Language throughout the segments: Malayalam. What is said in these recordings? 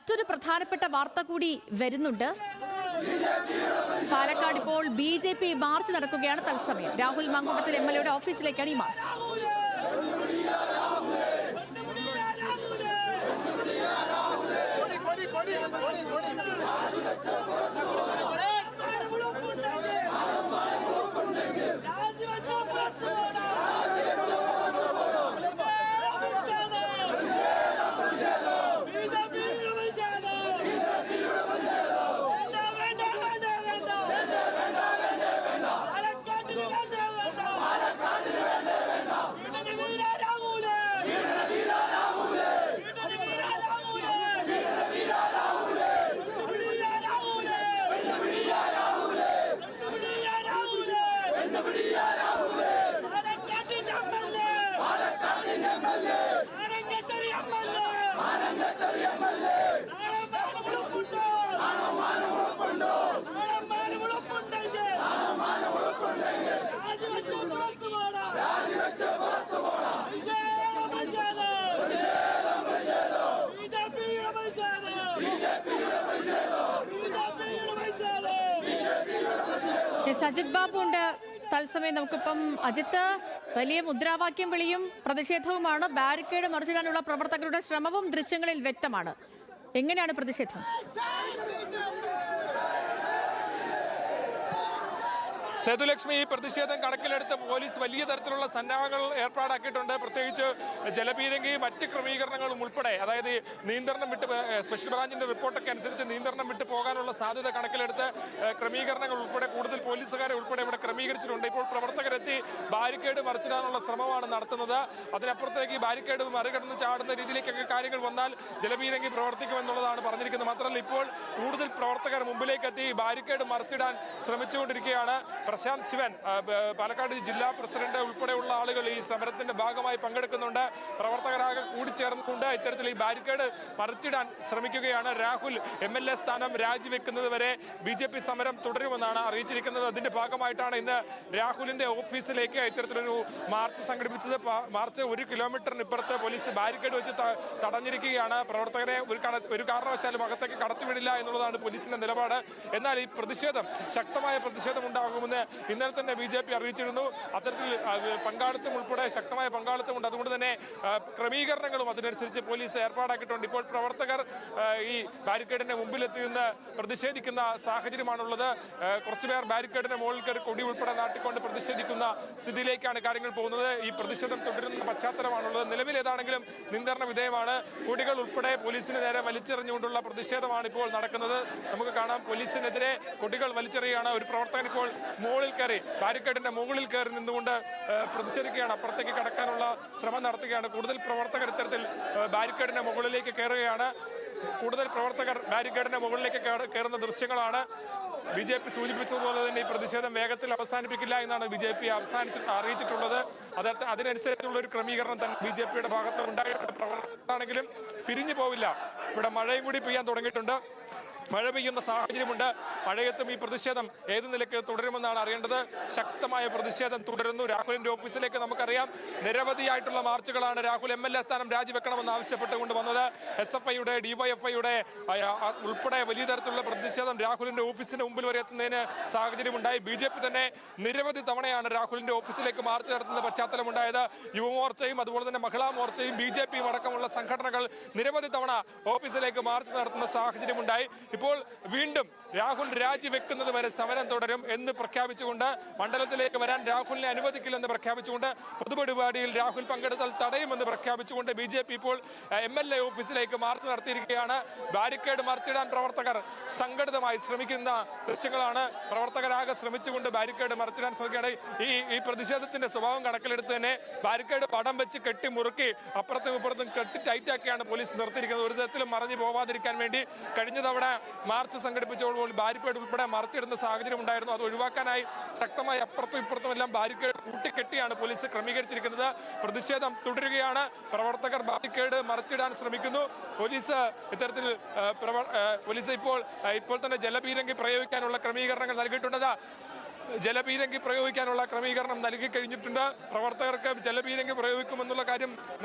മറ്റൊരു പ്രധാനപ്പെട്ട വാർത്ത കൂടി വരുന്നുണ്ട്. പാലക്കാട് ഇപ്പോൾ BJP മാർച്ച് നടക്കുകയാണ്. തത്സമയം രാഹുൽ മാങ്കൂട്ടത്തിൽ MLA ഓഫീസിലേക്കാണ് ഈ മാർച്ച്. അജിത് ബാബു ഉണ്ട് തത്സമയം. നമുക്കിപ്പം അജിത്ത്, വലിയ മുദ്രാവാക്യം വിളിയും പ്രതിഷേധവുമാണ്. ബാരിക്കേഡ് മറിച്ചിടാനുള്ള പ്രവർത്തകരുടെ ശ്രമവും ദൃശ്യങ്ങളിൽ വ്യക്തമാണ്. എങ്ങനെയാണ് പ്രതിഷേധം? സേതുലക്ഷ്മി, ഈ പ്രതിഷേധം കണക്കിലെടുത്ത് പോലീസ് വലിയ തരത്തിലുള്ള സന്നാഹങ്ങൾ ഏർപ്പാടാക്കിയിട്ടുണ്ട്. പ്രത്യേകിച്ച് ജലപീരങ്കി മറ്റ് ക്രമീകരണങ്ങളും ഉൾപ്പെടെ, അതായത് നിയന്ത്രണം വിട്ട് സ്പെഷ്യൽ ബ്രാഞ്ചിന്റെ റിപ്പോർട്ടൊക്കെ അനുസരിച്ച് നിയന്ത്രണം വിട്ട് പോകാനുള്ള സാധ്യത കണക്കിലെടുത്ത് ക്രമീകരണങ്ങൾ ഉൾപ്പെടെ കൂടുതൽ പോലീസുകാരെ ഉൾപ്പെടെ ഇവിടെ ക്രമീകരിച്ചിട്ടുണ്ട്. ഇപ്പോൾ പ്രവർത്തകരെത്തി ബാരിക്കേഡ് മറിച്ചിടാനുള്ള ശ്രമമാണ് നടത്തുന്നത്. അതിനപ്പുറത്തേക്ക് ബാരിക്കേഡ് മറികടന്ന് ചാടുന്ന രീതിയിലേക്കൊക്കെ കാര്യങ്ങൾ വന്നാൽ ജലപീരങ്കി പ്രവർത്തിക്കുമെന്നുള്ളതാണ് പറഞ്ഞിരിക്കുന്നത്. മാത്രമല്ല, ഇപ്പോൾ കൂടുതൽ പ്രവർത്തകർ മുമ്പിലേക്കെത്തി ബാരിക്കേഡ് മറിച്ചിടാൻ ശ്രമിച്ചുകൊണ്ടിരിക്കുകയാണ്. പ്രശാന്ത് ശിവൻ, പാലക്കാട് ജില്ലാ പ്രസിഡന്റ് ഉൾപ്പെടെയുള്ള ആളുകൾ ഈ സമരത്തിന്റെ ഭാഗമായി പങ്കെടുക്കുന്നുണ്ട്. പ്രവർത്തകരാകെ കൂടിച്ചേർന്നുകൊണ്ട് ഇത്തരത്തിൽ ഈ ബാരിക്കേഡ് മറിച്ചിടാൻ ശ്രമിക്കുകയാണ്. രാഹുൽ MLA സ്ഥാനം രാജിവെക്കുന്നത് വരെ BJP സമരം തുടരുമെന്നാണ് അറിയിച്ചിരിക്കുന്നത്. അതിന്റെ ഭാഗമായിട്ടാണ് ഇന്ന് രാഹുലിന്റെ ഓഫീസിലേക്ക് ഇത്തരത്തിലൊരു മാർച്ച് സംഘടിപ്പിച്ചത്. മാർച്ച് 1 കിലോമീറ്ററിനിപ്പുറത്ത് പോലീസ് ബാരിക്കേഡ് വെച്ച് തടഞ്ഞിരിക്കുകയാണ്. പ്രവർത്തകരെ ഒരു കാരണവശാലും അകത്തേക്ക് കടത്തിവിടില്ല എന്നുള്ളതാണ് പോലീസിന്റെ നിലപാട്. എന്നാൽ ഈ പ്രതിഷേധം, ശക്തമായ പ്രതിഷേധം ഉണ്ടാകുമെന്ന് ഇന്നലെ തന്നെ BJP അറിയിച്ചിരുന്നു. അത്തരത്തിൽ പങ്കാളിത്തം ഉൾപ്പെടെ ശക്തമായ പങ്കാളിത്തമുണ്ട്. അതുകൊണ്ട് തന്നെ ക്രമീകരണങ്ങളും അതിനനുസരിച്ച് പോലീസ് ഏർപ്പാടാക്കിയിട്ടുണ്ട്. ഇപ്പോൾ പ്രവർത്തകർ ഈ ബാരിക്കേഡിന്റെ മുമ്പിലെത്തി നിന്ന് പ്രതിഷേധിക്കുന്ന സാഹചര്യമാണുള്ളത്. കുറച്ചുപേർ ബാരിക്കേഡിന്റെ മുകളിൽ കയറി കൊടി ഉൾപ്പെടെ നാട്ടിക്കൊണ്ട് പ്രതിഷേധിക്കുന്ന സ്ഥിതിയിലേക്കാണ് കാര്യങ്ങൾ പോകുന്നത്. ഈ പ്രതിഷേധം തുടരുന്ന പശ്ചാത്തലമാണുള്ളത്. നിലവിൽ ഏതാണെങ്കിലും നിയന്ത്രണ വിധേയമാണ്. കൊടികൾ ഉൾപ്പെടെ പോലീസിന് നേരെ വലിച്ചെറിഞ്ഞുകൊണ്ടുള്ള പ്രതിഷേധമാണ് ഇപ്പോൾ നടക്കുന്നത്. നമുക്ക് കാണാം, പോലീസിനെതിരെ കൊടികൾ വലിച്ചെറിയുകയാണ്. ഒരു പ്രവർത്തകൻ ഇപ്പോൾ മുകളിൽ കയറി, ബാരിക്കേഡിന്റെ മുകളിൽ കയറി നിന്നുകൊണ്ട് പ്രതിഷേധിക്കുകയാണ്. അപ്പുറത്തേക്ക് കടക്കാനുള്ള ശ്രമം നടത്തുകയാണ്. കൂടുതൽ പ്രവർത്തകർ ഇത്തരത്തിൽ ബാരിക്കേഡിന്റെ മുകളിലേക്ക് കയറുകയാണ്. കൂടുതൽ പ്രവർത്തകർ ബാരിക്കേഡിന്റെ മുകളിലേക്ക് കയറുന്ന ദൃശ്യങ്ങളാണ്. BJP സൂചിപ്പിച്ചതുപോലെ തന്നെ ഈ പ്രതിഷേധം വേഗത്തിൽ അവസാനിപ്പിക്കില്ല എന്നാണ് BJP അറിയിച്ചിട്ടുള്ളത്. അതിനനുസരിച്ചുള്ള ഒരു ക്രമീകരണം തന്നെ BJPയുടെ ഭാഗത്ത് ഉണ്ടായിട്ടുണ്ട്. പ്രവർത്തകരാണെങ്കിലും പിരിഞ്ഞു പോവില്ല. ഇവിടെ മഴയും കൂടി പെയ്യാൻ തുടങ്ങിയിട്ടുണ്ട്. മഴ പെയ്യുന്ന സാഹചര്യമുണ്ട്. മഴയത്തും ഈ പ്രതിഷേധം ഏത് നിലയ്ക്ക് തുടരുമെന്നാണ് അറിയേണ്ടത്. ശക്തമായ പ്രതിഷേധം തുടരുന്നു. രാഹുലിന്റെ ഓഫീസിലേക്ക് നമുക്കറിയാം നിരവധിയായിട്ടുള്ള മാർച്ചുകളാണ് രാഹുൽ MLA സ്ഥാനം രാജിവെക്കണമെന്ന് ആവശ്യപ്പെട്ടുകൊണ്ട് വന്നത്. SFIയുടെ DYFIയുടെ ഉൾപ്പെടെ വലിയ തരത്തിലുള്ള പ്രതിഷേധം രാഹുലിന്റെ ഓഫീസിന് മുമ്പിൽ വരെ എത്തുന്നതിന് സാഹചര്യമുണ്ടായി. BJP തന്നെ നിരവധി തവണയാണ് രാഹുലിന്റെ ഓഫീസിലേക്ക് മാർച്ച് നടത്തുന്ന പശ്ചാത്തലമുണ്ടായത്. യുവമോർച്ചയും അതുപോലെ തന്നെ മഹിളാ മോർച്ചയും BJPയും അടക്കമുള്ള സംഘടനകൾ നിരവധി തവണ ഓഫീസിലേക്ക് മാർച്ച് നടത്തുന്ന സാഹചര്യമുണ്ടായി. ഇപ്പോൾ വീണ്ടും രാഹുൽ രാജിവെക്കുന്നത് വരെ സമരം തുടരും എന്ന് പ്രഖ്യാപിച്ചുകൊണ്ട്, മണ്ഡലത്തിലേക്ക് വരാൻ രാഹുലിനെ അനുവദിക്കില്ലെന്ന് പ്രഖ്യാപിച്ചുകൊണ്ട്, പൊതുപരിപാടിയിൽ രാഹുൽ പങ്കെടുത്താൽ തടയുമെന്ന് പ്രഖ്യാപിച്ചുകൊണ്ട് BJP ഇപ്പോൾ MLA ഓഫീസിലേക്ക് മാർച്ച് നടത്തിയിരിക്കുകയാണ്. ബാരിക്കേഡ് മറിച്ചിടാൻ പ്രവർത്തകർ സംഘടിതമായി ശ്രമിക്കുന്ന ദൃശ്യങ്ങളാണ്. പ്രവർത്തകരാകെ ശ്രമിച്ചുകൊണ്ട് ബാരിക്കേഡ് മറിച്ചിടാൻ ശ്രമിക്കുകയാണ്. ഈ പ്രതിഷേധത്തിന്റെ സ്വഭാവം കണക്കിലെടുത്ത് തന്നെ ബാരിക്കേഡ് പടം വെച്ച് കെട്ടി മുറുക്കി അപ്പുറത്തും ഇപ്പുറത്തും കെട്ടി ടൈറ്റാക്കിയാണ് പോലീസ് നിർത്തിയിരിക്കുന്നത്. ഒരു തരത്തിലും മറിഞ്ഞു പോവാതിരിക്കാൻ വേണ്ടി കഴിഞ്ഞ തവണ മാർച്ച് സംഘടിപ്പിച്ചപ്പോൾ ബാരിക്കേഡ് ഉൾപ്പെടെ മറിച്ചിടുന്ന സാഹചര്യം ഉണ്ടായിരുന്നു. അത് ഒഴിവാക്കാനായി ശക്തമായി അപ്പുറത്തും ഇപ്പുറത്തും എല്ലാം ബാരിക്കേഡ് കൂട്ടിക്കെട്ടിയാണ് പോലീസ് ക്രമീകരിച്ചിരിക്കുന്നത്. പ്രതിഷേധം തുടരുകയാണ്. പ്രവർത്തകർ ബാരിക്കേഡ് മറിച്ചിടാൻ ശ്രമിക്കുന്നു. പോലീസ് ഇത്തരത്തിൽ പോലീസ് ഇപ്പോൾ തന്നെ ജലപീരങ്കി പ്രയോഗിക്കാനുള്ള ക്രമീകരണങ്ങൾ നൽകിയിട്ടുണ്ട്. ജലപീരങ്കി പ്രയോഗിക്കാനുള്ള ക്രമീകരണം നൽകി കഴിഞ്ഞിട്ടുണ്ട്. പ്രവർത്തകർക്ക് ജലപീരങ്കി പ്രയോഗിക്കുമെന്നുള്ള കാര്യം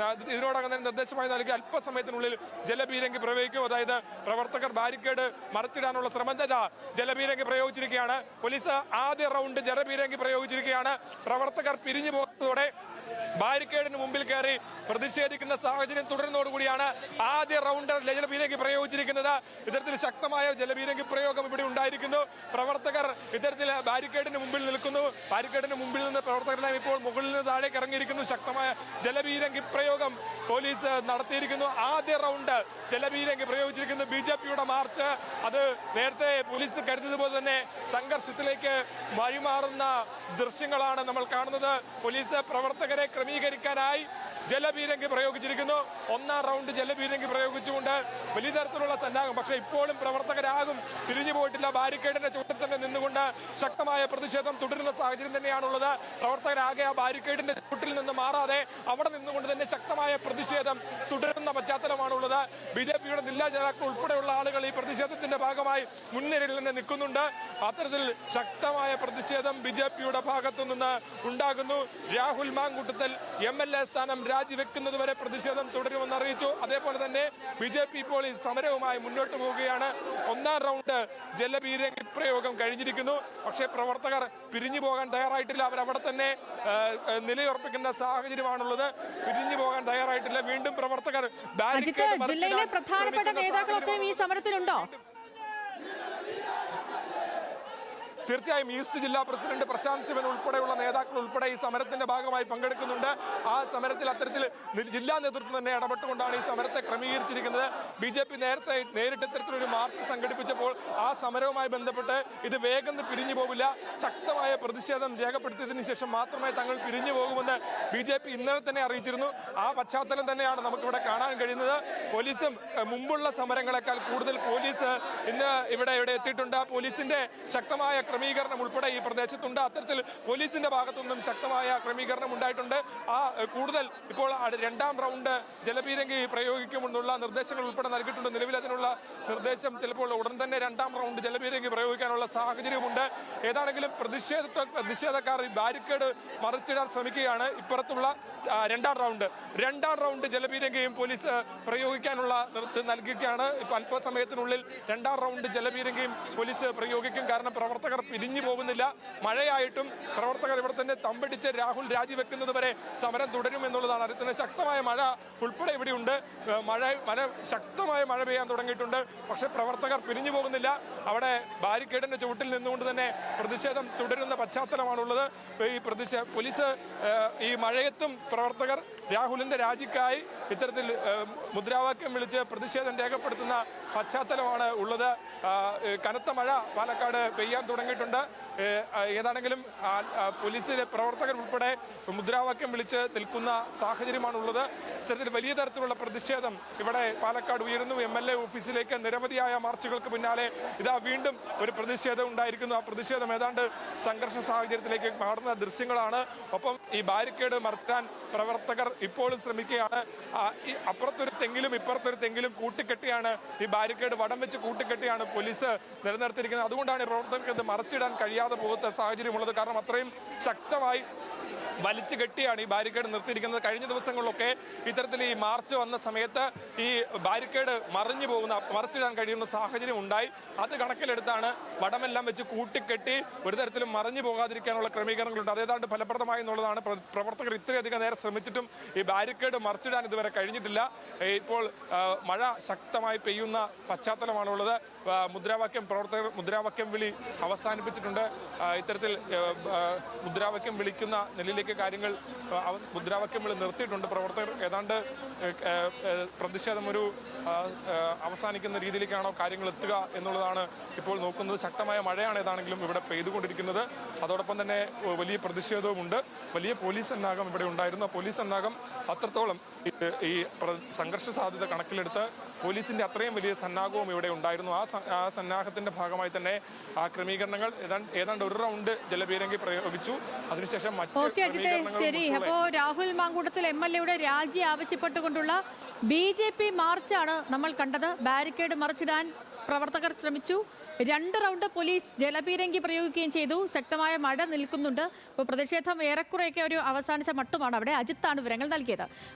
ഇതിനോടകം തന്നെ നിർദ്ദേശമായി നൽകി അല്പസമയത്തിനുള്ളിൽ ജലപീരങ്കി പ്രയോഗിക്കും. അതായത് പ്രവർത്തകർ ബാരിക്കേഡ് മറിച്ചിടാനുള്ള ശ്രമം ജലപീരങ്കി പ്രയോഗിച്ചിരിക്കുകയാണ്. പോലീസ് ആദ്യ റൗണ്ട് ജലപീരങ്കി പ്രയോഗിച്ചിരിക്കുകയാണ്. പ്രവർത്തകർ പിരിഞ്ഞു പോകുന്നതോടെ ബാരിക്കേഡിന് മുമ്പിൽ കയറി പ്രതിഷേധിക്കുന്ന സാഹചര്യം തുടരുന്നതോടുകൂടിയാണ് ആദ്യ റൗണ്ട് ജലപീരങ്കി പ്രയോഗിച്ചിരിക്കുന്നത്. ഇത്തരത്തിൽ ശക്തമായ ജലപീരങ്കി പ്രയോഗം ഇവിടെ ഉണ്ടായിരിക്കുന്നു. പ്രവർത്തകർ ഇത്തരത്തിൽ ബാരിക്കേഡിന് മുമ്പിൽ നിൽക്കുന്നു. ബാരിക്കേഡിന് മുമ്പിൽ നിന്ന് പ്രവർത്തകരെല്ലാം ഇപ്പോൾ മുകളിൽ നിന്ന് താഴേക്ക് ഇറങ്ങിയിരിക്കുന്നു. ശക്തമായ ജലപീരങ്കി പ്രയോഗം പോലീസ് നടത്തിയിരിക്കുന്നു. ആദ്യ റൗണ്ട് ജലപീരങ്കി പ്രയോഗിച്ചിരിക്കുന്നു. BJPയുടെ മാർച്ച് അത് നേരത്തെ പോലീസ് കരുതിയതുപോലെ തന്നെ സംഘർഷത്തിലേക്ക് വഴിമാറുന്ന ദൃശ്യങ്ങളാണ് നമ്മൾ കാണുന്നത്. പോലീസ് പ്രവർത്തകരെ ക്രമീകരിക്കാനായി ജലപീരങ്കി പ്രയോഗിച്ചിരിക്കുന്നു. ഒന്നാം റൗണ്ട് ജലപീരങ്കി പ്രയോഗിച്ചുകൊണ്ട് വലിയ തരത്തിലുള്ള സന്നാഹം. പക്ഷേ ഇപ്പോഴും പ്രവർത്തകരാകും പിരിഞ്ഞു പോയിട്ടില്ല. ബാരിക്കേഡിന്റെ ചുവട്ടിൽ തന്നെ നിന്നുകൊണ്ട് ശക്തമായ പ്രതിഷേധം തുടരുന്ന സാഹചര്യം തന്നെയാണുള്ളത്. പ്രവർത്തകരാകെ ആ ബാരിക്കേഡിന്റെ ചുവട്ടിൽ നിന്ന് മാറാതെ അവിടെ നിന്നുകൊണ്ട് തന്നെ ശക്തമായ പ്രതിഷേധം തുടരുന്ന പശ്ചാത്തലമാണുള്ളത്. BJPയുടെ ജില്ലാ നേതാക്കൾ ഉൾപ്പെടെയുള്ള ആളുകൾ ഈ പ്രതിഷേധത്തിന്റെ ഭാഗമായി മുൻനിരയിൽ തന്നെ നിൽക്കുന്നുണ്ട്. അത്തരത്തിൽ ശക്തമായ പ്രതിഷേധം BJPയുടെ ഭാഗത്തു നിന്ന് ഉണ്ടാകുന്നു. രാഹുൽ മാങ്കൂട്ടത്തിൽ MLA സ്ഥാനം രാജിവെക്കുന്നതുവരെ പ്രതിഷേധം തുടരുമെന്ന് അറിയിച്ചു. അതേപോലെ തന്നെ BJP ഇപ്പോൾ ഈ സമരവുമായി മുന്നോട്ട് പോവുകയാണ്. ഒന്നാം റൗണ്ട് ജലപീരങ്കി പ്രയോഗം കഴിഞ്ഞിരിക്കുന്നു. പക്ഷേ പ്രവർത്തകർ പിരിഞ്ഞു പോകാൻ തയ്യാറായിട്ടില്ല. അവരവിടെ തന്നെ നിലയുറപ്പിക്കുന്ന സാഹചര്യമാണുള്ളത്. പിരിഞ്ഞു പോകാൻ തയ്യാറായിട്ടില്ല. വീണ്ടും പ്രവർത്തകർ ജില്ലയിലെ പ്രധാനപ്പെട്ട നേതാക്കളൊക്കെ ഈ സമരത്തിലുണ്ടോ? തീർച്ചയായും ഈസ്റ്റ് ജില്ലാ പ്രസിഡന്റ് പ്രശാന്ത് ശിവൻ ഉൾപ്പെടെയുള്ള നേതാക്കൾ ഉൾപ്പെടെ ഈ സമരത്തിന്റെ ഭാഗമായി പങ്കെടുക്കുന്നുണ്ട്. ആ സമരത്തിൽ അത്തരത്തിൽ ജില്ലാ നേതൃത്വം തന്നെ ഇടപെട്ടുകൊണ്ടാണ് ഈ സമരത്തെ ക്രമീകരിച്ചിരിക്കുന്നത്. BJP നേരിട്ട് ഇത്തരത്തിലൊരു മാർച്ച് സംഘടിപ്പിച്ചപ്പോൾ ആ സമരവുമായി ബന്ധപ്പെട്ട് ഇത് വേഗം പിരിഞ്ഞു പോകില്ല, ശക്തമായ പ്രതിഷേധം രേഖപ്പെടുത്തിയതിനു ശേഷം മാത്രമേ തങ്ങൾ പിരിഞ്ഞു പോകുമെന്ന് BJP ഇന്നലെ തന്നെ അറിയിച്ചിരുന്നു. ആ പശ്ചാത്തലം തന്നെയാണ് നമുക്കിവിടെ കാണാൻ കഴിയുന്നത്. പോലീസും മുമ്പുള്ള സമരങ്ങളെക്കാൾ കൂടുതൽ പോലീസ് ഇന്ന് ഇവിടെ എത്തിയിട്ടുണ്ട്. പോലീസിന്റെ ശക്തമായ ക്രമീകരണം ഉൾപ്പെടെ ഈ പ്രദേശത്തുണ്ട്. അത്തരത്തിൽ പോലീസിന്റെ ഭാഗത്തുനിന്നും ശക്തമായ ക്രമീകരണം ഉണ്ടായിട്ടുണ്ട്. കൂടുതൽ ഇപ്പോൾ രണ്ടാം റൗണ്ട് ജലപീരങ്കി പ്രയോഗിക്കുമെന്നുള്ള നിർദ്ദേശങ്ങൾ ഉൾപ്പെടെ നൽകിയിട്ടുണ്ട്. നിലവിൽ അതിനുള്ള നിർദ്ദേശം ചിലപ്പോൾ ഉടൻ തന്നെ രണ്ടാം റൗണ്ട് ജലപീരങ്കി പ്രയോഗിക്കാനുള്ള സാഹചര്യമുണ്ട്. ഏതാണെങ്കിലും പ്രതിഷേധക്കാർ ഈ ബാരിക്കേഡ് മറിച്ചിടാൻ ശ്രമിക്കുകയാണ്. ഇപ്പുറത്തുള്ള രണ്ടാം റൗണ്ട് ജലപീരങ്കിയും പോലീസ് പ്രയോഗിക്കാനുള്ള നൽകിയാണ്. ഇപ്പൊ അല്പസമയത്തിനുള്ളിൽ രണ്ടാം റൗണ്ട് ജലപീരങ്കിയും പോലീസ് പ്രയോഗിക്കും. കാരണം പ്രവർത്തകർ പിരിഞ്ഞു പോകുന്നില്ല. മഴയായിട്ടും പ്രവർത്തകർ ഇവിടെ തന്നെ തമ്പടിച്ച് രാഹുൽ രാജിവെക്കുന്നത് വരെ സമരം തുടരുമെന്നുള്ളതാണ് അറിയുന്നത്. ശക്തമായ മഴ ഉൾപ്പെടെ ഇവിടെയുണ്ട്. ശക്തമായ മഴ പെയ്യാൻ തുടങ്ങിയിട്ടുണ്ട്. പക്ഷെ പ്രവർത്തകർ പിരിഞ്ഞു പോകുന്നില്ല. അവിടെ ബാരിക്കേഡിന്റെ ചുവട്ടിൽ നിന്നുകൊണ്ട് തന്നെ പ്രതിഷേധം തുടരുന്ന പശ്ചാത്തലമാണുള്ളത്. പോലീസ് ഈ മഴയത്തും പ്രവർത്തകർ രാഹുലിന്റെ രാജിക്കായി ഇത്തരത്തിൽ മുദ്രാവാക്യം വിളിച്ച് പ്രതിഷേധം രേഖപ്പെടുത്തുന്ന പശ്ചാത്തലമാണ് ഉള്ളത്. കനത്ത മഴ പാലക്കാട് പെയ്യാൻ തുടങ്ങിയിട്ടുണ്ട്. ഏതാണെങ്കിലും പോലീസിലെ പ്രവർത്തകർ ഉൾപ്പെടെ മുദ്രാവാക്യം വിളിച്ച് നിൽക്കുന്ന സാഹചര്യമാണുള്ളത്. ഇത്തരത്തിൽ വലിയ തരത്തിലുള്ള പ്രതിഷേധം ഇവിടെ പാലക്കാട് ഉയരുന്നു. MLA ഓഫീസിലേക്ക് നിരവധിയായ മാർച്ചുകൾക്ക് പിന്നാലെ ഇതാ വീണ്ടും ഒരു പ്രതിഷേധം ഉണ്ടായിരിക്കുന്നു. ആ പ്രതിഷേധം ഏതാണ്ട് സംഘർഷ സാഹചര്യത്തിലേക്ക് മാറുന്ന ദൃശ്യങ്ങളാണ്. ഒപ്പം ഈ ബാരിക്കേഡ് മറിക്കാൻ പ്രവർത്തകർ ഇപ്പോഴും ശ്രമിക്കുകയാണ്. അപ്പുറത്തൊരു തെങ്ങിലും ഇപ്പുറത്തൊരു തെങ്ങിലും കൂട്ടിക്കെട്ടിയാണ് ഈ ബാരിക്കേഡ് വടം വെച്ച് കൂട്ടിക്കെട്ടിയാണ് പോലീസ് നിലനിർത്തിയിരിക്കുന്നത്. അതുകൊണ്ടാണ് പ്രവർത്തകർക്ക് ഇത് മറിച്ചിടാൻ കഴിയാതെ പോകുന്ന സാഹചര്യമുള്ളത്. കാരണം അത്രയും ശക്തമായി വലിച്ചു കെട്ടിയാണ് ഈ ബാരിക്കേഡ് നിർത്തിയിരിക്കുന്നത്. കഴിഞ്ഞ ദിവസങ്ങളിലൊക്കെ ഇത്തരത്തിൽ ഈ മാർച്ച് വന്ന സമയത്ത് ഈ ബാരിക്കേഡ് മറിച്ചിടാൻ കഴിയുന്ന സാഹചര്യം ഉണ്ടായി. അത് കണക്കിലെടുത്താണ് വടമെല്ലാം വെച്ച് കൂട്ടിക്കെട്ടി ഒരു തരത്തിലും മറിഞ്ഞു പോകാതിരിക്കാനുള്ള ക്രമീകരണങ്ങളുണ്ട്. അതേതാണ്ട് ഫലപ്രദമായി എന്നുള്ളതാണ്. പ്രവർത്തകർ ഇത്രയധികം നേരം ശ്രമിച്ചിട്ടും ഈ ബാരിക്കേഡ് മറിച്ചിടാൻ ഇതുവരെ കഴിഞ്ഞിട്ടില്ല. ഇപ്പോൾ മഴ ശക്തമായി പെയ്യുന്ന പശ്ചാത്തലമാണുള്ളത്. പ്രവർത്തകർ മുദ്രാവാക്യം വിളി അവസാനിപ്പിച്ചിട്ടുണ്ട്. ഇത്തരത്തിൽ മുദ്രാവാക്യം വിളിക്കുന്ന നിലയിലേക്ക് കാര്യങ്ങൾ മുദ്രാവാക്യം വിളി നിർത്തിയിട്ടുണ്ട്. പ്രവർത്തകർ ഏതാണ്ട് പ്രതിഷേധം ഒരു അവസാനിക്കുന്ന രീതിയിലേക്കാണോ കാര്യങ്ങൾ എത്തുക എന്നുള്ളതാണ് ഇപ്പോൾ നോക്കുന്നത്. ശക്തമായ മഴയാണ് ഏതാണെങ്കിലും ഇവിടെ പെയ്തുകൊണ്ടിരിക്കുന്നത്. അതോടൊപ്പം തന്നെ വലിയ പ്രതിഷേധവുമുണ്ട്. വലിയ പോലീസ് സന്നാഹം ഇവിടെ ഉണ്ടായിരുന്നു. പോലീസ് സന്നാഹം അത്രത്തോളം ഈ സംഘർഷ സാധ്യത കണക്കിലെടുത്ത് പോലീസിന്റെ അത്രയും വലിയ സന്നാഹവും ഇവിടെ ഉണ്ടായിരുന്നു. ആ സന്നാഹത്തിന്റെ ഭാഗമായി തന്നെ ആ ക്രമീകരണങ്ങൾ ഏതാണ്ട് ഒരു റൗണ്ട് ജലപീരങ്കി പ്രയോഗിച്ചു. അതിനുശേഷം ശരി. അപ്പോ രാഹുൽ മാങ്കൂട്ടത്തിൽ MLA രാജി ആവശ്യപ്പെട്ടുകൊണ്ടുള്ള BJP മാർച്ചാണ് നമ്മൾ കണ്ടത്. ബാരിക്കേഡ് മറിച്ചിടാൻ പ്രവർത്തകർ ശ്രമിച്ചു. 2 റൗണ്ട് പോലീസ് ജലപീരങ്കി പ്രയോഗിക്കുകയും ചെയ്തു. ശക്തമായ മഴ നിൽക്കുന്നുണ്ട്. ഇപ്പോൾ പ്രതിഷേധം ഏറെക്കുറെയൊക്കെ ഒരു അവസാനിച്ച മട്ടുമാണ് അവിടെ. അജിത്താണ് വിവരങ്ങൾ നൽകിയത്.